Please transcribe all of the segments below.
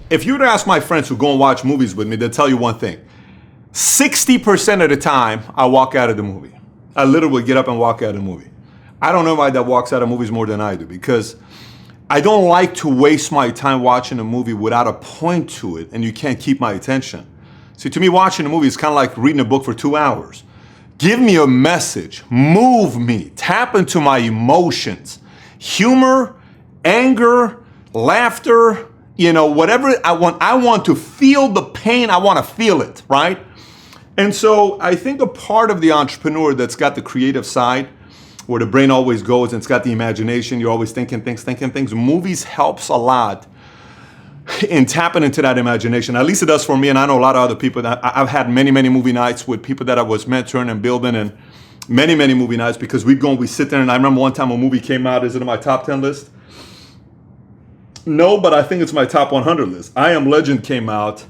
If you were to ask my friends who go and watch movies with me, they'll tell you one thing. 60% of the time, I walk out of the movie. I literally get up and walk out of the movie. I don't know anybody that walks out of movies more than I do, because I don't like to waste my time watching a movie without a point to it and you can't keep my attention. See, to me, watching a movie is kind of like reading a book for 2 hours. Give me a message, move me, tap into my emotions. Humor, anger, laughter, whatever I want. I want to feel the pain. I want to feel it, right? And so I think a part of the entrepreneur that's got the creative side, where the brain always goes and it's got the imagination, you're always thinking things. Movies helps a lot in tapping into that imagination. At least it does for me, and I know a lot of other people. That I've had many movie nights with people that I was mentoring and building, and many movie nights, because we sit there, and I remember one time a movie came out. Is it in my top 10 list? No, but I think it's my top 100 list. I Am Legend came out.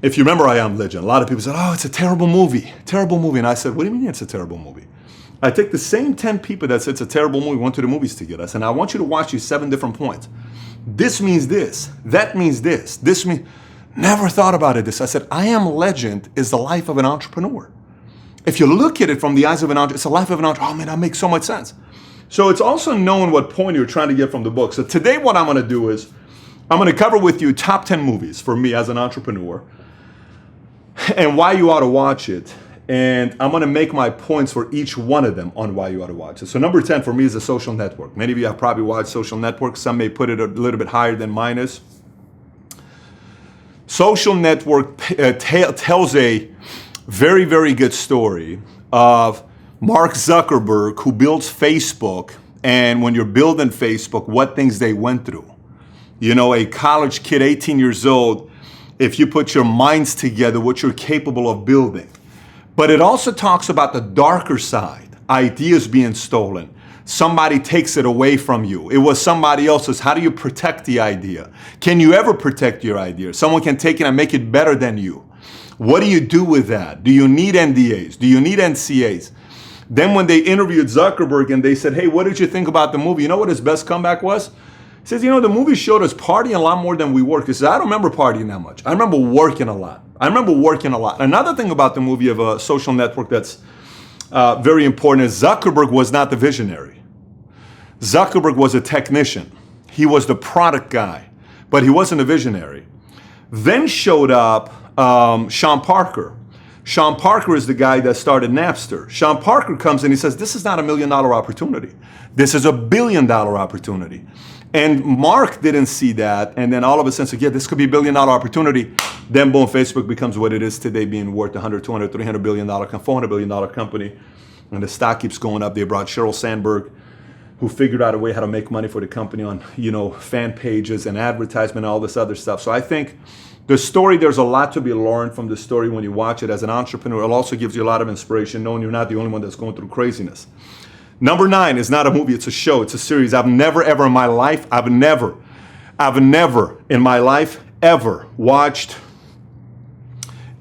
If you remember I Am Legend, a lot of people said, oh, it's a terrible movie. And I said, what do you mean it's a terrible movie? I take the same 10 people that said it's a terrible movie, went to the movies together. I said, I want you to watch these 7 different points. This means this. That means this. This means... Never thought about it this. I said, I Am Legend is the life of an entrepreneur. If you look at it from the eyes of an entrepreneur, it's the life of an entrepreneur. Oh man, that makes so much sense. So it's also knowing what point you're trying to get from the book. So today what I'm going to do is, I'm going to cover with you top 10 movies for me as an entrepreneur and why you ought to watch it. And I'm going to make my points for each one of them on why you ought to watch it. So number 10 for me is The Social Network. Many of you have probably watched Social Network. Some may put it a little bit higher than mine is. Social Network tells a very good story of Mark Zuckerberg, who builds Facebook, and when you're building Facebook, what things they went through. A college kid, 18 years old, if you put your minds together, what you're capable of building. But it also talks about the darker side, ideas being stolen. Somebody takes it away from you. It was somebody else's. How do you protect the idea? Can you ever protect your idea? Someone can take it and make it better than you. What do you do with that? Do you need NDAs? Do you need NCAs? Then when they interviewed Zuckerberg and they said, hey, what did you think about the movie? You know what his best comeback was? He says, the movie showed us partying a lot more than we worked. He says, I don't remember partying that much. I remember working a lot. Another thing about the movie of a Social Network that's very important is Zuckerberg was not the visionary. Zuckerberg was a technician. He was the product guy, but he wasn't a visionary. Then showed up Sean Parker. Sean Parker is the guy that started Napster. Sean Parker comes in, he says, this is not $1 million opportunity. This is $1 billion opportunity. And Mark didn't see that, and then all of a sudden said, yeah, this could be $1 billion opportunity. Then boom, Facebook becomes what it is today, being worth 100, 200, $300 billion, $400 billion company. And the stock keeps going up. They brought Sheryl Sandberg, who figured out a way how to make money for the company on, fan pages and advertisement and all this other stuff. So I think the story, there's a lot to be learned from the story when you watch it as an entrepreneur. It also gives you a lot of inspiration, knowing you're not the only one that's going through craziness. Number 9 is not a movie, it's a show, it's a series. I've never ever in my life, I've never in my life ever watched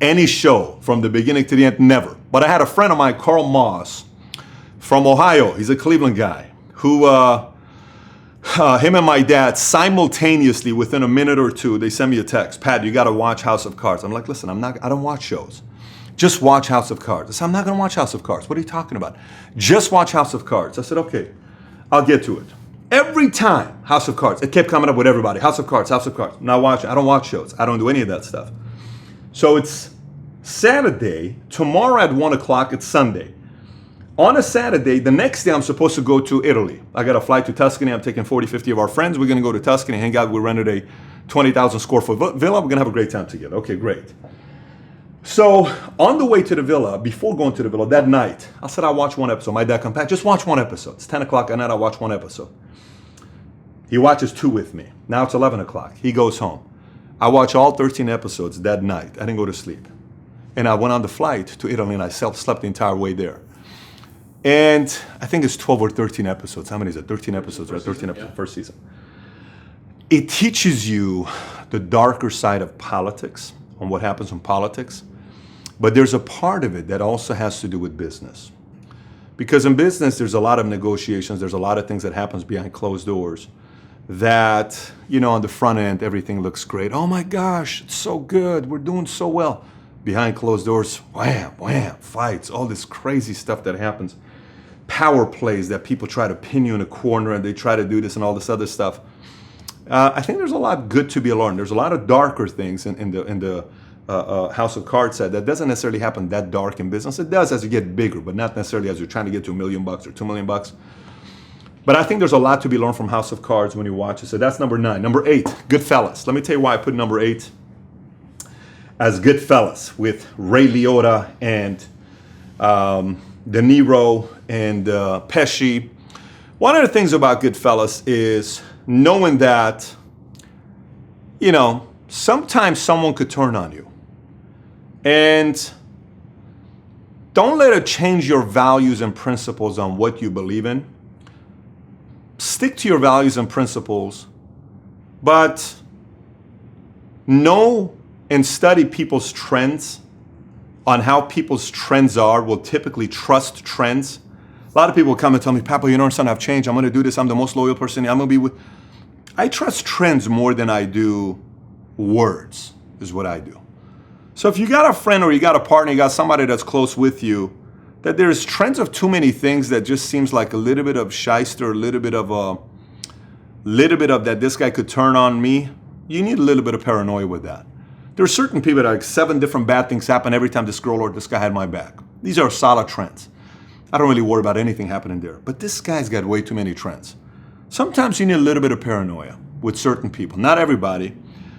any show from the beginning to the end, never. But I had a friend of mine, Carl Moss, from Ohio. He's a Cleveland guy, who, him and my dad simultaneously, within a minute or two, they send me a text, Pat, you gotta watch House of Cards. I'm like, listen, I don't watch shows. Just watch House of Cards. I said, I'm not going to watch House of Cards. What are you talking about? Just watch House of Cards. I said, okay, I'll get to it. Every time, House of Cards, it kept coming up with everybody. House of Cards, House of Cards. I'm not watching. I don't watch shows. I don't do any of that stuff. So it's Saturday. Tomorrow at 1 o'clock, it's Sunday. On a Saturday, the next day, I'm supposed to go to Italy. I got a flight to Tuscany. I'm taking 40, 50 of our friends. We're going to go to Tuscany, hang out. We rented a 20,000 square foot villa. We're going to have a great time together. Okay, great. So on the way to the villa, before going to the villa that night, I said, I'll watch one episode. My dad come back, just watch one episode. It's 10 o'clock at night, I'll watch one episode. He watches 2 with me. Now it's 11 o'clock. He goes home. I watch all 13 episodes that night. I didn't go to sleep. And I went on the flight to Italy and I slept the entire way there. And I think it's 12 or 13 episodes. How many is it? 13 episodes, right? 13 episodes, first season. It teaches you the darker side of politics, on what happens in politics. But there's a part of it that also has to do with business. Because in business, there's a lot of negotiations. There's a lot of things that happens behind closed doors that, on the front end, everything looks great. Oh my gosh, it's so good. We're doing so well. Behind closed doors, wham, wham, fights, all this crazy stuff that happens. Power plays that people try to pin you in a corner and they try to do this and all this other stuff. I think there's a lot good to be learned. There's a lot of darker things in the House of Cards set that doesn't necessarily happen that dark in business. It does as you get bigger, but not necessarily as you're trying to get to $1 million or $2 million. But I think there's a lot to be learned from House of Cards when you watch it. So that's number 9. Number 8, GoodFellas. Let me tell you why I put number 8 as GoodFellas with Ray Liotta and De Niro and Pesci. One of the things about GoodFellas is knowing that, sometimes someone could turn on you. And don't let it change your values and principles on what you believe in. Stick to your values and principles, but know and study people's trends on how people's trends are. Will typically trust trends. A lot of people come and tell me, Papa, you don't understand, I've changed. I'm going to do this. I'm the most loyal person. I'm going to be with. I trust trends more than I do words, is what I do. So if you got a friend or you got a partner, you got somebody that's close with you, that there's trends of too many things that just seems like a little bit of shyster, a little bit of that this guy could turn on me, you need a little bit of paranoia with that. There are certain people that are like 7 different bad things happen every time this girl or this guy had my back. These are solid trends. I don't really worry about anything happening there. But this guy's got way too many trends. Sometimes you need a little bit of paranoia with certain people. Not everybody,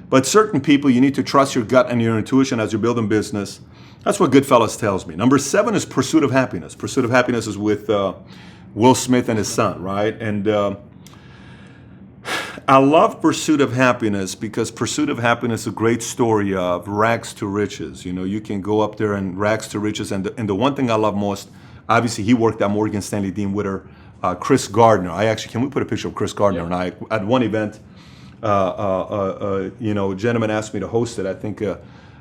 but certain people, you need to trust your gut and your intuition as you're building business. That's what GoodFellas tells me. Number 7 is Pursuit of Happyness. Pursuit of Happyness is with Will Smith and his son, right? And I love Pursuit of Happyness because Pursuit of Happyness is a great story of rags to riches. You can go up there and rags to riches. And the one thing I love most, obviously he worked at Morgan Stanley Dean Witter, Chris Gardner. Can we put a picture of Chris Gardner and I at one event? A gentleman asked me to host it. I think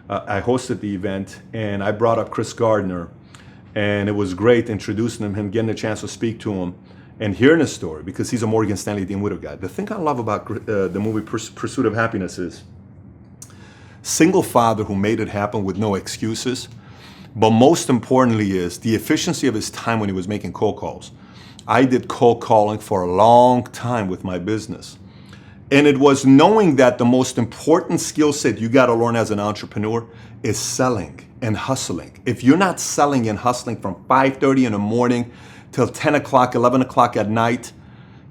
I hosted the event and I brought up Chris Gardner, and it was great introducing him, getting a chance to speak to him and hearing his story because he's a Morgan Stanley Dean Witter guy. The thing I love about the movie Pursuit of Happyness is single father who made it happen with no excuses, but most importantly is the efficiency of his time when he was making cold calls. I did cold calling for a long time with my business. And it was knowing that the most important skill set you got to learn as an entrepreneur is selling and hustling. If you're not selling and hustling from 5:30 in the morning till 10 o'clock, 11 o'clock at night,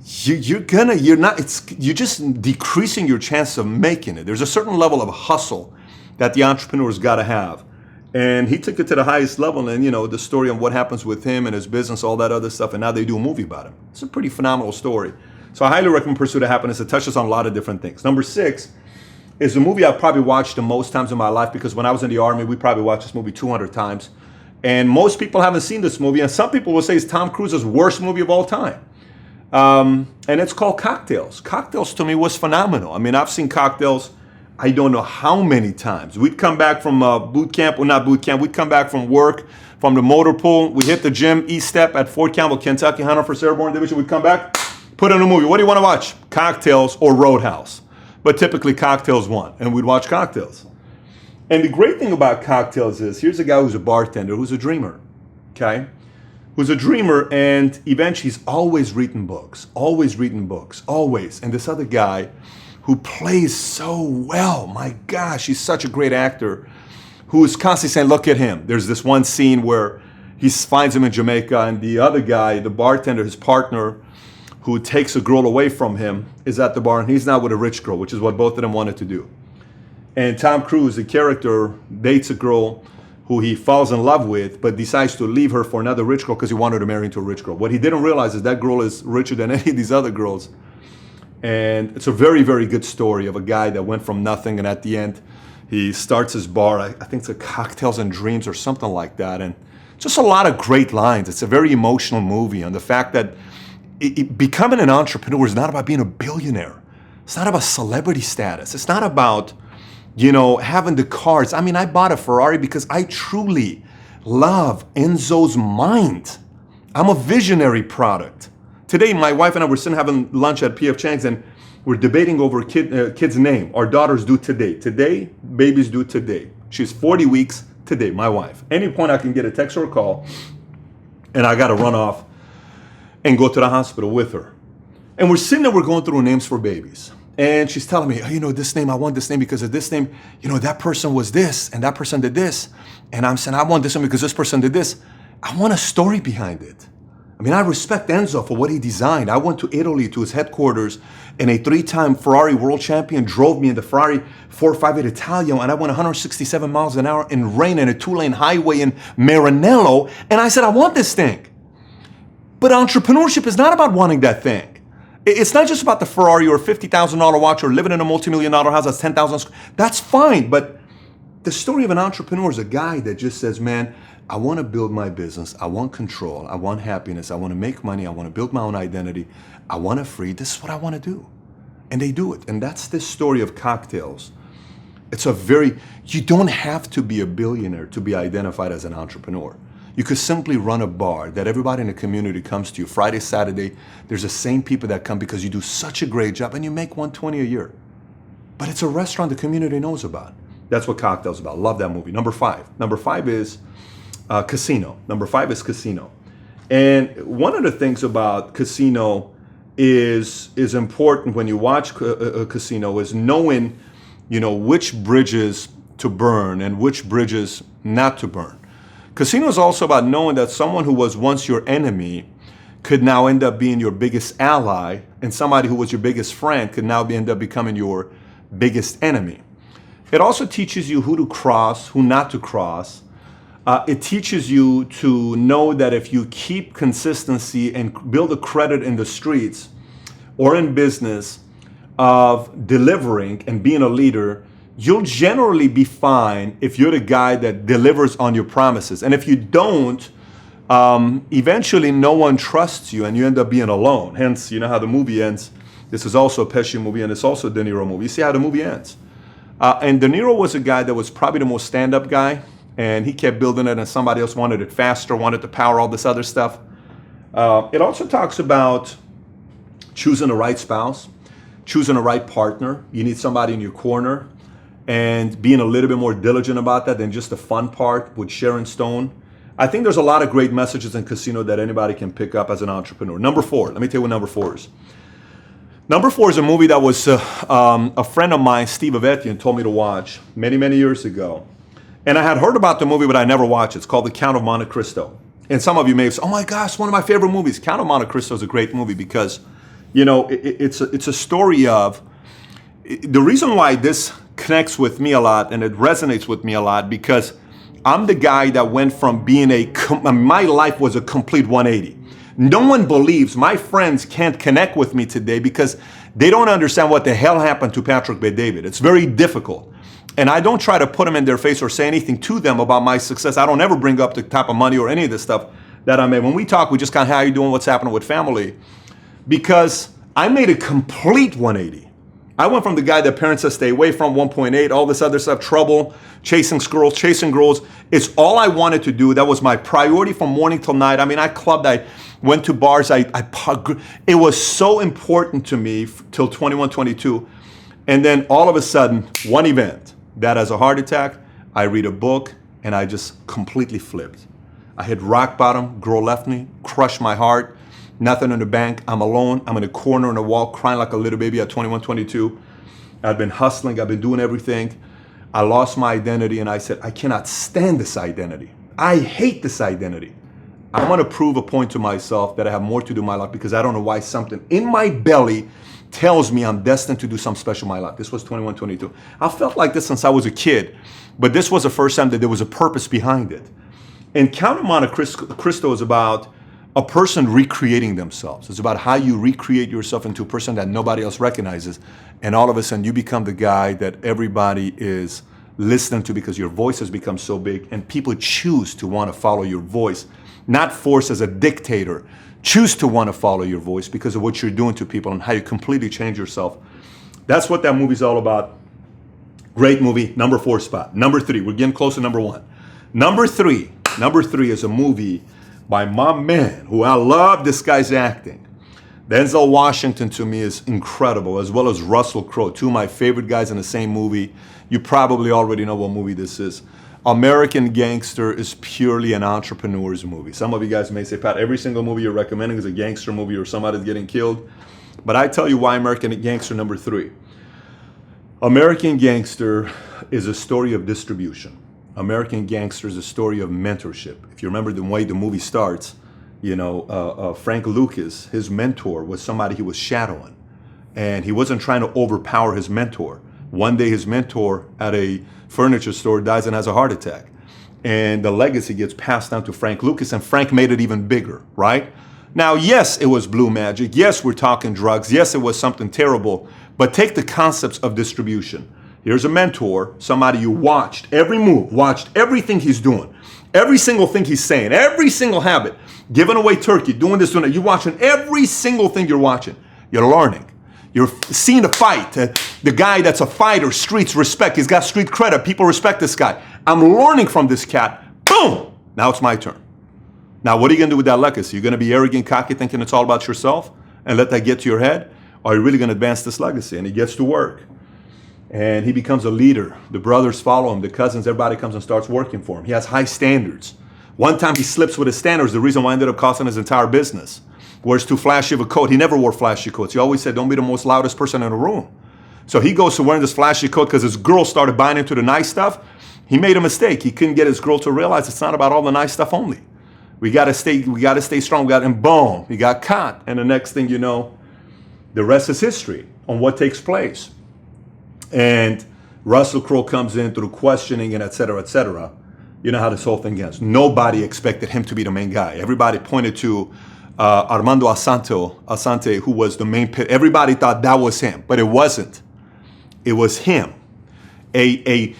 you're just decreasing your chance of making it. There's a certain level of hustle that the entrepreneur's got to have. And he took it to the highest level, and the story on what happens with him and his business, all that other stuff, and now they do a movie about him. It's a pretty phenomenal story. So I highly recommend Pursuit of Happyness. It touches on a lot of different things. Number 6 is a movie I've probably watched the most times in my life because when I was in the Army, we probably watched this movie 200 times. And most people haven't seen this movie, and some people will say it's Tom Cruise's worst movie of all time. And it's called Cocktails. Cocktails to me was phenomenal. I mean, I've seen Cocktails I don't know how many times. We'd come back from boot camp, we'd come back from work, from the motor pool, we hit the gym, E-Step at Fort Campbell, Kentucky, 101st Airborne Division, we'd come back, put on a movie. What do you want to watch? Cocktails or Roadhouse. But typically Cocktails won, and we'd watch Cocktails. And the great thing about Cocktails is, here's a guy who's a bartender, who's a dreamer, okay? Who's a dreamer, and eventually he's always reading books. And this other guy who plays so well, my gosh, he's such a great actor, who is constantly saying, look at him. There's this one scene where he finds him in Jamaica, and the other guy, the bartender, his partner, who takes a girl away from him, is at the bar, and he's not with a rich girl, which is what both of them wanted to do. And Tom Cruise, the character, dates a girl who he falls in love with, but decides to leave her for another rich girl because he wanted to marry into a rich girl. What he didn't realize is that girl is richer than any of these other girls. And it's a very, very good story of a guy that went from nothing, and at the end, he starts his bar. I think it's a Cocktails and Dreams or something like that. And just a lot of great lines. It's a very emotional movie on the fact that becoming an entrepreneur is not about being a billionaire. It's not about celebrity status. It's not about, having the cars. I mean, I bought a Ferrari because I truly love Enzo's mind. I'm a visionary product. Today, my wife and I were sitting having lunch at P.F. Chang's, and We're debating over kid's name. Our daughters do today. Today, babies do today. She's 40 weeks today, my wife. Any point I can get a text or a call, and I got to run off and go to the hospital with her. And we're sitting there, we're going through names for babies. And she's telling me, oh, this name, I want this name because of this name. That person was this, and that person did this. And I'm saying, I want this one because this person did this. I want a story behind it. I respect Enzo for what he designed. I went to Italy to his headquarters, and a 3-time Ferrari world champion drove me in the Ferrari 458 Italiano, and I went 167 miles an hour in rain in a 2-lane highway in Maranello, and I said, I want this thing. But entrepreneurship is not about wanting that thing. It's not just about the Ferrari or $50,000 watch or living in a multi-million-dollar house that's 10,000. That's fine, but the story of an entrepreneur is a guy that just says, man, I want to build my business. I want control. I want happiness. I want to make money. I want to build my own identity. I want to free. This is what I want to do. And they do it. And that's this story of cocktails. You don't have to be a billionaire to be identified as an entrepreneur. You could simply run a bar that everybody in the community comes to you. Friday, Saturday, there's the same people that come because you do such a great job and you make $120 a year. But it's a restaurant the community knows about. That's what Cocktail's about. Love that movie. Number 5. Number 5 is Casino. Number 5 is Casino. And one of the things about Casino is important when you watch Casino is knowing, which bridges to burn and which bridges not to burn. Casino is also about knowing that someone who was once your enemy could now end up being your biggest ally, and somebody who was your biggest friend could now end up becoming your biggest enemy. It also teaches you who to cross, who not to cross. It teaches you to know that if you keep consistency and build a credit in the streets or in business of delivering and being a leader, you'll generally be fine if you're the guy that delivers on your promises. And if you don't, eventually no one trusts you and you end up being alone. Hence, you know how the movie ends. This is also a Pesci movie and it's also a De Niro movie. You see how the movie ends. And De Niro was a guy that was probably the most stand-up guy, and he kept building it and somebody else wanted it faster, wanted the power, all this other stuff. It also talks about choosing the right spouse, choosing the right partner. You need somebody in your corner, and being a little bit more diligent about that than just the fun part with Sharon Stone. I think there's a lot of great messages in Casino that anybody can pick up as an entrepreneur. Number 4, let me tell you what number 4 is. Number 4 is a movie that was a friend of mine, Steve Avetian, told me to watch many, many years ago. And I had heard about the movie, but I never watched it. It's called The Count of Monte Cristo. And some of you may have said, oh my gosh, one of my favorite movies. Count of Monte Cristo is a great movie because, it's a story of, the reason why this connects with me a lot and it resonates with me a lot because I'm the guy that went from being my life was a complete 180. No one believes, my friends can't connect with me today because they don't understand what the hell happened to Patrick Bet-David. It's very difficult. And I don't try to put them in their face or say anything to them about my success. I don't ever bring up the type of money or any of the stuff that I made. When we talk, we just kind of, how you doing, what's happening with family? Because I made a complete 180. I went from the guy that parents said stay away from, 1.8, all this other stuff, trouble, chasing girls. It's all I wanted to do. That was my priority from morning till night. I clubbed, I went to bars. It was so important to me till 21, 22. And then all of a sudden, one event, Dad has a heart attack. I read a book and I just completely flipped. I hit rock bottom, girl left me, crushed my heart. Nothing in the bank. I'm alone. I'm in a corner in a wall crying like a little baby at 21, 22. I've been hustling. I've been doing everything. I lost my identity and I said, I cannot stand this identity. I hate this identity. I want to prove a point to myself that I have more to do in my life because I don't know why something in my belly tells me I'm destined to do something special in my life. This was 21, 22. I felt like this since I was a kid, but this was the first time that there was a purpose behind it. And Count of Monte Cristo is about a person recreating themselves. It's about how you recreate yourself into a person that nobody else recognizes. And all of a sudden you become the guy that everybody is listening to because your voice has become so big and people choose to want to follow your voice, not forced as a dictator. Choose to want to follow your voice because of what you're doing to people and how you completely change yourself. That's what that movie's all about. Great movie. Number 4 spot. Number 3. We're getting close to number 1. Number 3 is a movie by my man, who I love this guy's acting. Denzel Washington to me is incredible, as well as Russell Crowe, two of my favorite guys in the same movie. You probably already know what movie this is. American Gangster is purely an entrepreneur's movie. Some of you guys may say, Pat, every single movie you're recommending is a gangster movie or somebody's getting killed. But I tell you why American Gangster number 3. American Gangster is a story of distribution. American Gangster is a story of mentorship. If you remember the way the movie starts, Frank Lucas, his mentor, was somebody he was shadowing. And he wasn't trying to overpower his mentor. One day his mentor at a furniture store dies and has a heart attack. And the legacy gets passed down to Frank Lucas, and Frank made it even bigger, right? Now, yes, it was blue magic. Yes, we're talking drugs. Yes, it was something terrible. But take the concepts of distribution. Here's a mentor, somebody you watched every move, watched everything he's doing, every single thing he's saying, every single habit, giving away turkey, doing this, doing that. You're watching every single thing you're watching. You're learning. You're seeing the fight. The guy that's a fighter, streets respect. He's got street credit. People respect this guy. I'm learning from this cat. Boom! Now it's my turn. Now, what are you going to do with that legacy? You're going to be arrogant, cocky, thinking it's all about yourself and let that get to your head? Or are you really going to advance this legacy? And he gets to work. And he becomes a leader. The brothers follow him. The cousins, everybody comes and starts working for him. He has high standards. One time he slips with his standards, the reason why he ended up costing his entire business. Wears too flashy of a coat. He never wore flashy coats. He always said, don't be the most loudest person in the room. So he goes to wearing this flashy coat because his girl started buying into the nice stuff. He made a mistake. He couldn't get his girl to realize it's not about all the nice stuff only. We gotta stay strong. And boom, he got caught. And the next thing you know, the rest is history on what takes place. And Russell Crowe comes in through questioning and et cetera, et cetera. You know how this whole thing ends. Nobody expected him to be the main guy. Everybody pointed to Armando Asante, who was the main pit. Everybody thought that was him, but it wasn't. It was him. A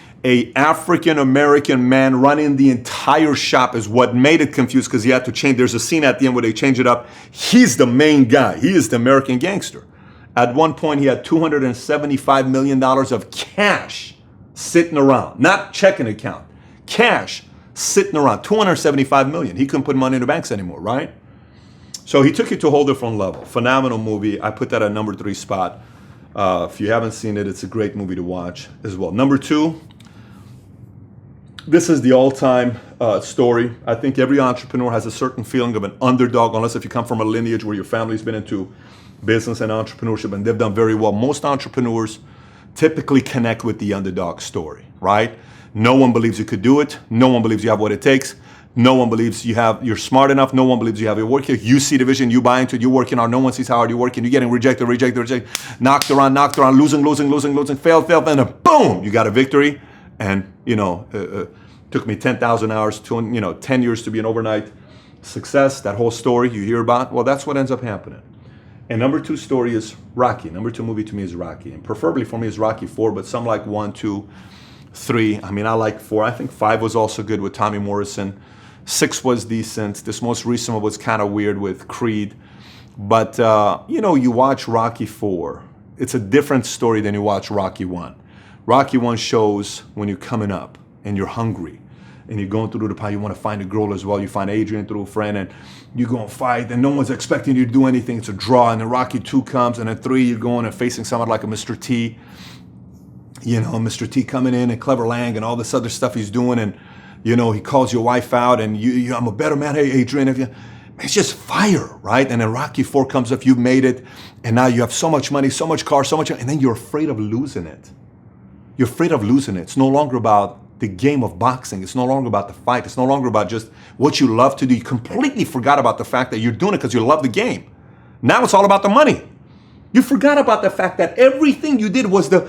African-American man running the entire shop is what made it confused because he had to change. There's a scene at the end where they change it up. He's the main guy. He is the American gangster. At one point, he had $275 million of cash sitting around, not checking account, cash sitting around, $275 million. He couldn't put money in the banks anymore, right? So he took it to a whole different level. Phenomenal movie. I put that at number 3 spot. If you haven't seen it, it's a great movie to watch as well. Number 2, this is the all-time story. I think every entrepreneur has a certain feeling of an underdog, unless if you come from a lineage where your family's been into business and entrepreneurship and they've done very well. Most entrepreneurs typically connect with the underdog story, right? No one believes you could do it. No one believes you have what it takes. No one believes you're smart enough. No one believes you have your work here. You see the vision, you buy into it, you're working hard. No one sees how hard you're working. You're getting rejected, knocked around, losing, failed, and then boom, you got a victory. And, took me 10,000 hours to, 10 years to be an overnight success. That whole story you hear about, well, that's what ends up happening. And number 2 story is Rocky. Number 2 movie to me is Rocky. And preferably for me is Rocky 4, but some like 1, 2, 3. I mean, I like 4. I think 5 was also good with Tommy Morrison. 6 was decent. This most recent one was kind of weird with Creed. But, you watch Rocky 4. It's a different story than you watch Rocky 1. Rocky 1 shows when you're coming up and you're hungry and you're going through the pie. You want to find a girl as well. You find Adrian through a friend and you go and fight and no one's expecting you to do anything. It's a draw. And then Rocky 2 comes and then 3 you're going and facing someone like a Mr. T. Mr. T coming in and Clever Lang and all this other stuff he's doing. And, he calls your wife out and I'm a better man. Hey, Adrian, it's just fire, right? And then Rocky 4 comes up, you've made it. And now you have so much money, so much car, and then you're afraid of losing it. You're afraid of losing it. It's no longer about the game of boxing. It's no longer about the fight. It's no longer about just what you love to do. You completely forgot about the fact that you're doing it because you love the game. Now it's all about the money. You forgot about the fact that everything you did was the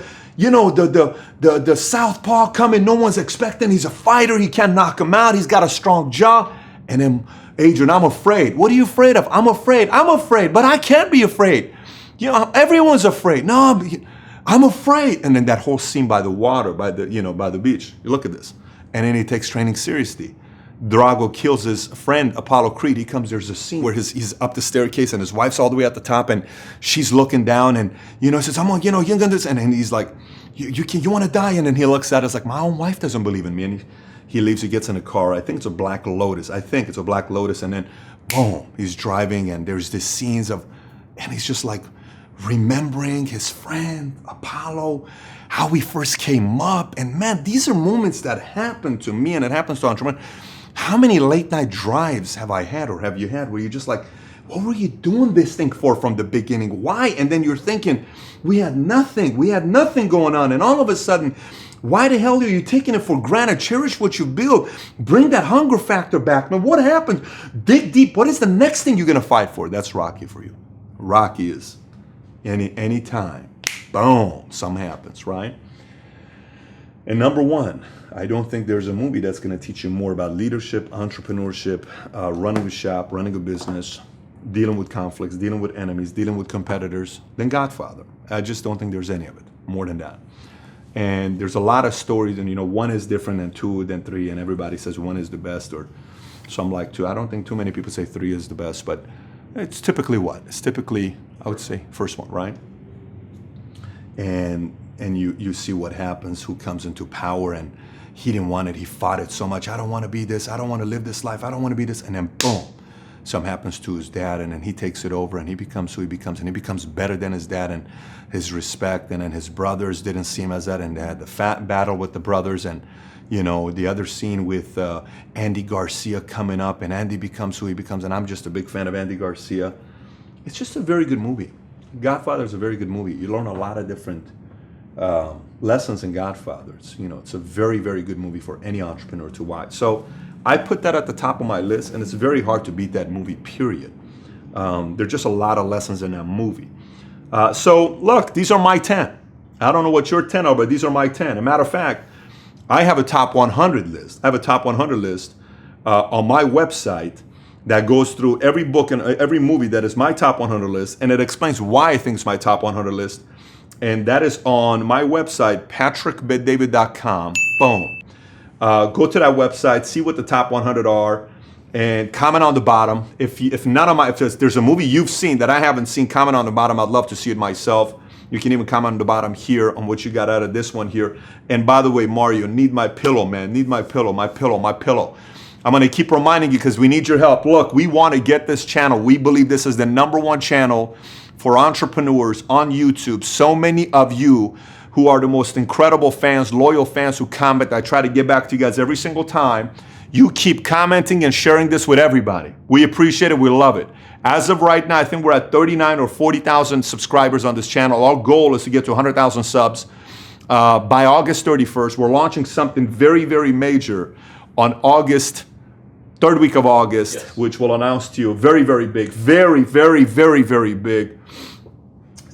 southpaw coming. No one's expecting. He's a fighter. He can't knock him out. He's got a strong jaw. And then, Adrian, I'm afraid. What are you afraid of? I'm afraid, but I can't be afraid. Everyone's afraid. No, I'm afraid. And then that whole scene by the water, by the beach. You look at this. And then he takes training seriously. Drago kills his friend, Apollo Creed. He comes, there's a scene where he's up the staircase and his wife's all the way at the top and she's looking down and, says, I'm on, you're going to this. And he's like, you want to die? And then he looks at us like, my own wife doesn't believe in me. And he leaves, he gets in a car. I think it's a black Lotus. And then, boom, he's driving and there's these scenes of And he's just like remembering his friend, Apollo, how we first came up. And man, these are moments that happen to me, and it happens to entrepreneurs. How many late night drives have I had, or have you had, where you're just like, what were you doing this thing for from the beginning? Why? And then you're thinking, we had nothing going on. And all of a sudden, why the hell are you taking it for granted? Cherish what you build. Bring that hunger factor back. Man, what happened? Dig deep. What is the next thing you're going to fight for? That's Rocky for you. Rocky is any time, boom, something happens, right? And number one, I don't think there's a movie that's going to teach you more about leadership, entrepreneurship, running a shop, running a business, dealing with conflicts, dealing with enemies, dealing with competitors than Godfather. I just don't think there's any of it more than that. And there's a lot of stories, and one is different than two, than three, and everybody says one is the best, or some like two. I don't think too many people say three is the best, but it's typically what? It's typically, I would say, first one, right? And you see what happens, who comes into power, and he didn't want it, he fought it so much. I don't want to be this, I don't want to live this life, I don't want to be this, and then boom, something happens to his dad, and then he takes it over, and he becomes who he becomes, and he becomes better than his dad, and his respect, and then his brothers didn't see him as that, and they had the fat battle with the brothers, and the other scene with Andy Garcia coming up, and Andy becomes who he becomes, and I'm just a big fan of Andy Garcia. It's just a very good movie. Godfather is a very good movie. You learn a lot of different lessons in Godfather. It's a very, very good movie for any entrepreneur to watch. So I put that at the top of my list, and it's very hard to beat that movie, period. There's just a lot of lessons in that movie. So look, these are my 10. I don't know what your 10 are, but these are my 10. As a matter of fact, I have a top 100 list. I have a top 100 list on my website that goes through every book and every movie that is my top 100 list, and it explains why I think it's my top 100 list. And that is on my website, patrickbetdavid.com. Boom. Go to that website, see what the top 100 are, and comment on the bottom. If there's a movie you've seen that I haven't seen, comment on the bottom. I'd love to see it myself. You can even comment on the bottom here on what you got out of this one here. And by the way, Mario, need my pillow, man. Need my pillow, my pillow, my pillow. I'm going to keep reminding you because we need your help. Look, we want to get this channel. We believe this is the #1 channel for entrepreneurs on YouTube. So many of you who are the most incredible fans, loyal fans who comment. I try to get back to you guys every single time. You keep commenting and sharing this with everybody. We appreciate it. We love it. As of right now, I think we're at 39 or 40,000 subscribers on this channel. Our goal is to get to 100,000 subs by August 31st. We're launching something very, very major on August, third week of August, yes, which we'll announce to you. Very, very big. Very, very, very, very big.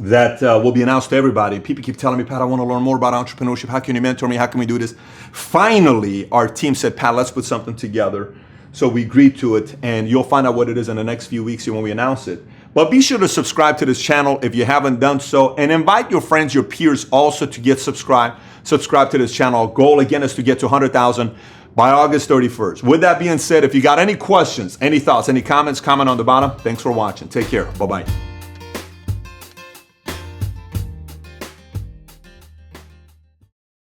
That will be announced to everybody. People keep telling me, Pat, I want to learn more about entrepreneurship. How can you mentor me? How can we do this? Finally, our team said, Pat, let's put something together. So we agreed to it, and you'll find out what it is in the next few weeks when we announce it. But be sure to subscribe to this channel if you haven't done so, and invite your friends, your peers also to get subscribed. Subscribe to this channel. Our goal, again, is to get to 100,000 by August 31st. With that being said, if you got any questions, any thoughts, any comments, comment on the bottom. Thanks for watching. Take care. Bye-bye.